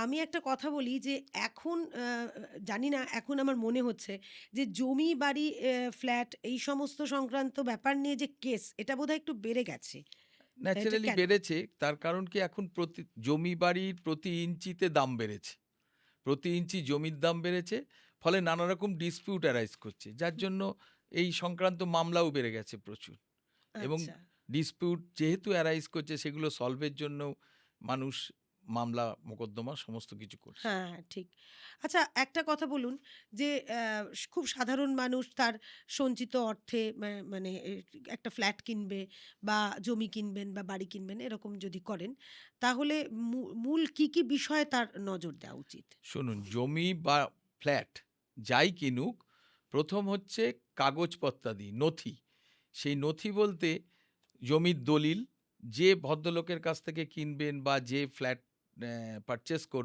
আমি একটা কথা বলি যে এখন জানি না, এখন আমার মনে হচ্ছে যে জমি, বাড়ি, ফ্ল্যাট এই সমস্ত সংক্রান্ত ব্যাপার নিয়ে যে কেস, এটা বোধহয় একটু বেড়ে গেছে। এটা ন্যাচারালি কেন? বেড়েছে। তার কারণ কি, এখন প্রতি জমি বাড়ির প্রতি ইঞ্চিতে দাম বেড়েছে। প্রতি ইঞ্চি জমির দাম বেড়েছে। ফলে নানা রকম ডিসপিউট অ্যারাইজ করছে। যার জন্য এই সংক্রান্ত মামলাও বেড়ে গেছে প্রচুর। এবং আচ্ছা। ডিসপিউট যেহেতু অ্যারাইজ করছে, সেগুলো সলভের জন্যও মানুষ মামলা মোকদ্দমা সমস্ত কিছু করছে। হ্যাঁ, হ্যাঁ, ঠিক। আচ্ছা, একটা কথা বলুন যে খুব সাধারণ মানুষ তার সঞ্চিত অর্থে মানে একটা ফ্ল্যাট কিনবে বা জমি কিনবেন বা বাড়ি কিনবেন এরকম যদি করেন, তাহলে মূল কি বিষয়ে তার নজর দেওয়া উচিত? শুনুন, জমি বা ফ্ল্যাট যাই কিনুক, প্রথম হচ্ছে কাগজপত্রাদি, নথি। সেই নথি বলতে জমির দলিল, যে ভদ্রলোকের কাছ থেকে কিনবেন বা যে ফ্ল্যাট পারচেস করবেন